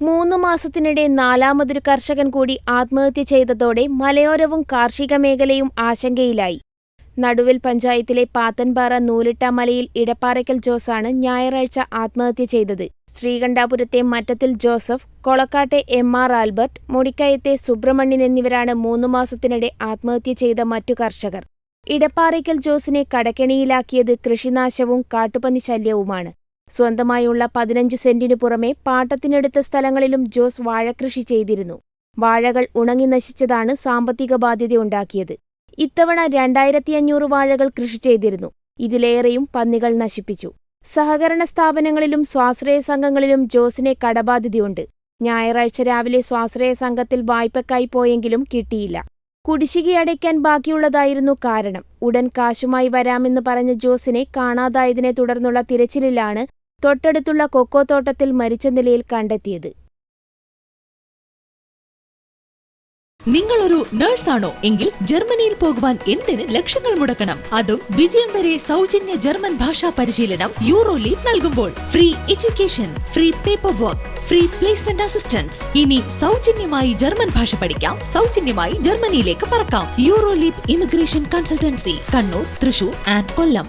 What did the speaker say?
3 മാസത്തിനിടെ നാലാമതൊരു കർഷകൻ കൂടി ആത്മഹത്യ ചെയ്തതോടെ മലയോരവും കാർഷിക മേഖലയും ആശങ്കയിലായി. നടുവിൽ പഞ്ചായത്തിലെ പാത്തൻപാറ നൂലിട്ടാമലയിൽ ഇടപ്പാറയ്ക്കൽ ജോസാണ് ഞായറാഴ്ച ആത്മഹത്യ ചെയ്തത്. ശ്രീകണ്ഠാപുരത്തെ മറ്റത്തിൽ ജോസഫ്, കൊളക്കാട്ടെ എം.ആർ. ആൽബർട്ട്, മുടിക്കയത്തെ സുബ്രഹ്മണ്യൻ എന്നിവരാണ് 3 മാസത്തിനിടെ ആത്മഹത്യ ചെയ്ത മറ്റു കർഷകർ. ഇടപ്പാറയ്ക്കൽ ജോസിനെ കടക്കെണിയിലാക്കിയത് കൃഷിനാശവും കാട്ടുപന്നി ശല്യവുമാണ്. സ്വന്തമായുള്ള 15 സെന്റിനു പുറമെ പാട്ടത്തിനെടുത്ത സ്ഥലങ്ങളിലും ജോസ് വാഴകൃഷി ചെയ്തിരുന്നു. വാഴകൾ ഉണങ്ങി നശിച്ചതാണ് സാമ്പത്തിക ബാധ്യതയുണ്ടാക്കിയത്. ഇത്തവണ 2500 വാഴകൾ കൃഷി ചെയ്തിരുന്നു. ഇതിലേറെയും പന്നികൾ നശിപ്പിച്ചു. സഹകരണ സ്ഥാപനങ്ങളിലും സ്വാശ്രയ സംഘങ്ങളിലും ജോസിനെ കടബാധ്യതയുണ്ട്. ഞായറാഴ്ച രാവിലെ സ്വാശ്രയ സംഘത്തിൽ വായ്പയ്ക്കായി പോയെങ്കിലും കിട്ടിയില്ല. കുടിശ്ശികയടയ്ക്കാൻ ബാക്കിയുള്ളതായിരുന്നു കാരണം. ഉടൻ കാശുമായി വരാമെന്ന് പറഞ്ഞ ജോസിനെ കാണാതായതിനെ തുടർന്നുള്ള തിരച്ചിലിലാണ് തൊട്ടടുത്തുള്ള കൊക്കോത്തോട്ടത്തിൽ മരിച്ച നിലയിൽ കണ്ടെത്തിയത്. നിങ്ങളൊരു നഴ്സാണോ എങ്കിൽ ജർമ്മനിയിൽ പോകുവാൻ എന്തിന് ലക്ഷങ്ങൾ മുടക്കണം? അതും വിജയം വരെ സൗജന്യ ജർമ്മൻ ഭാഷാ പരിശീലനം യൂറോലീപ് നൽകുമ്പോൾ. Free education, free paper work, free placement assistance. ഇനി സൗജന്യമായി ജർമ്മൻ ഭാഷ പഠിക്കാം, സൗജന്യമായി ജർമ്മനിയിലേക്ക് പറക്കാം. Euroleap immigration consultancy, Kannur, Thrissur and Kollam.